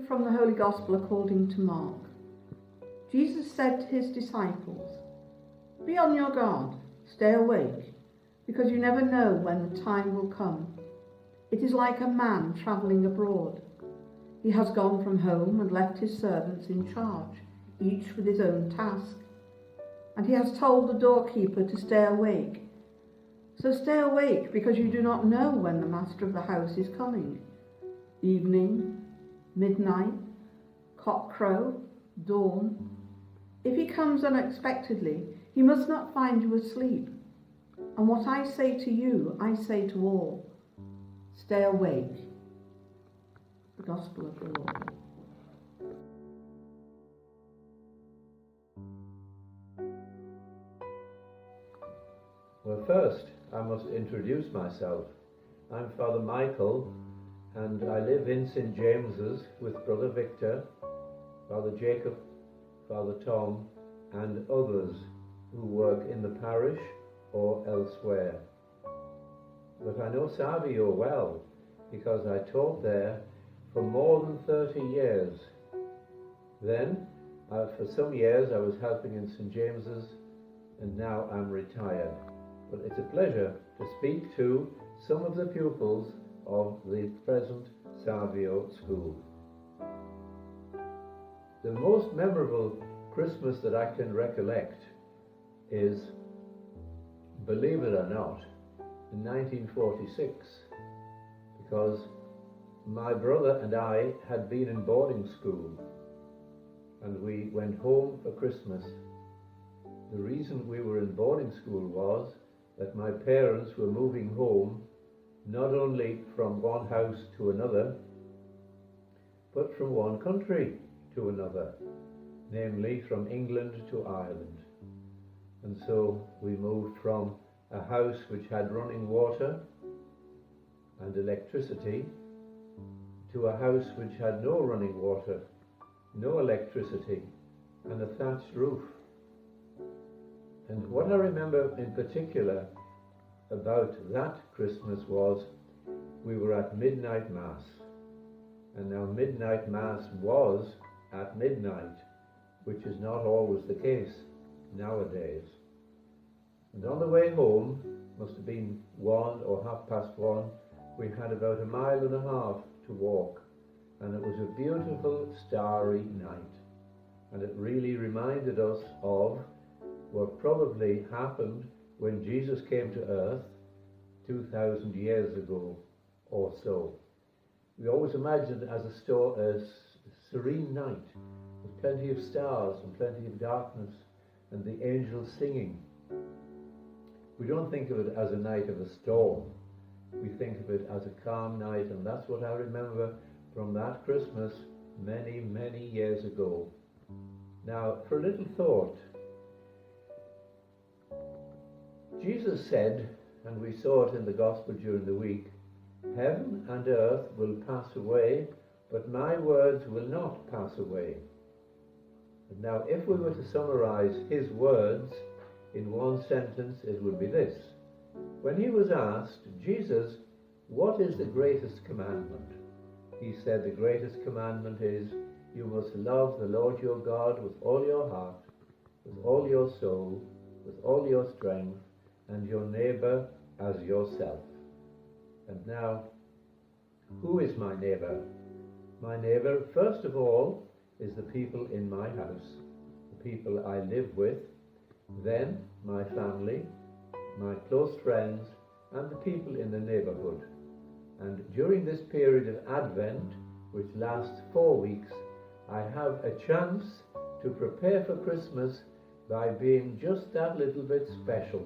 From the Holy Gospel according to Mark. Jesus said to his disciples, "Be on your guard, stay awake, because you never know when the time will come. It is like a man travelling abroad. He has gone from home and left his servants in charge, each with his own task. And he has told the doorkeeper to stay awake. So stay awake, because you do not know when the master of the house is coming. Evening, midnight, cockcrow, dawn. If he comes unexpectedly, he must not find you asleep. And what I say to you, I say to all, stay awake." The Gospel of the Lord. Well, first, I must introduce myself. I'm Father Michael, and I live in St. James's with Brother Victor, Father Jacob, Father Tom, and others who work in the parish or elsewhere. But I know Savio well, because I taught there for more than 30 years. Then, for some years, I was helping in St. James's, and now I'm retired. But it's a pleasure to speak to some of the pupils of the present Savio School. The most memorable Christmas that I can recollect is, believe it or not, in 1946, because my brother and I had been in boarding school and we went home for Christmas. The reason we were in boarding school was that my parents were moving home not only from one house to another, but from one country to another, namely from England to Ireland. And so we moved from a house which had running water and electricity to a house which had no running water, no electricity, and a thatched roof. And what I remember in particular about that Christmas was we were at midnight mass. And now midnight mass was at midnight, which is not always the case nowadays. And on the way home, must have been 1 or 1:30, we had about 1.5 miles to walk. And it was a beautiful starry night. And it really reminded us of what probably happened when Jesus came to earth 2,000 years ago or so. We always imagined it as a serene night with plenty of stars and plenty of darkness and the angels singing. We don't think of it as a night of a storm. We think of it as a calm night, and that's what I remember from that Christmas many, many years ago. Now, for a little thought, Jesus said, and we saw it in the Gospel during the week, "Heaven and earth will pass away, but my words will not pass away." And now, if we were to summarize his words in one sentence, it would be this. When he was asked, "Jesus, what is the greatest commandment?" He said, "The greatest commandment is, you must love the Lord your God with all your heart, with all your soul, with all your strength, and your neighbor as yourself." And now, who is my neighbor? My neighbor, first of all, is the people in my house, the people I live with, then my family, my close friends, and the people in the neighborhood. And during this period of Advent, which lasts 4 weeks, I have a chance to prepare for Christmas by being just that little bit special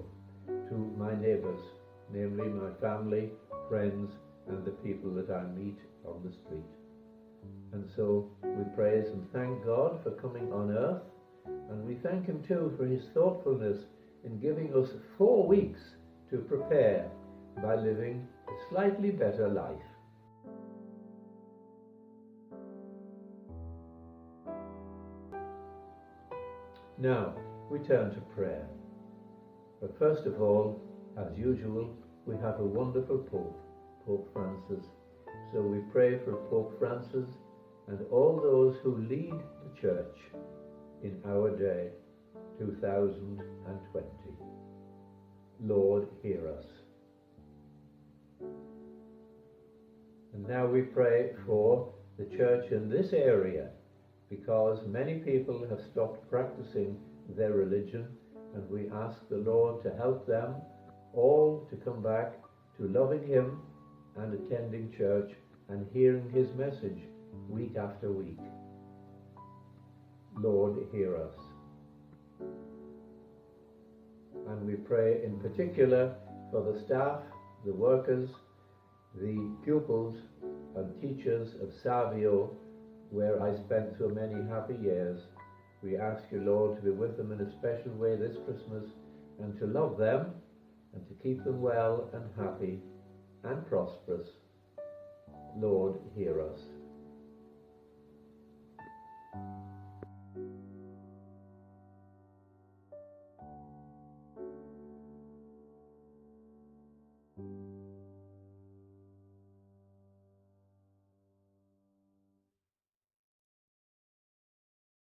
to my neighbors, namely my family, friends, and the people that I meet on the street. And so we praise and thank God for coming on earth, and we thank him too for his thoughtfulness in giving us 4 weeks to prepare by living a slightly better life. Now, we turn to prayer. But first of all, as usual, we have a wonderful Pope, Pope Francis. So we pray for Pope Francis and all those who lead the church in our day, 2020. Lord, hear us. And now we pray for the church in this area, because many people have stopped practicing their religion, and we ask the Lord to help them all to come back to loving Him and attending church and hearing His message week after week. Lord, hear us. And we pray in particular for the staff, the workers, the pupils and teachers of Savio, where I spent so many happy years. We ask you, Lord, to be with them in a special way this Christmas, and to love them and to keep them well and happy and prosperous. Lord, hear us.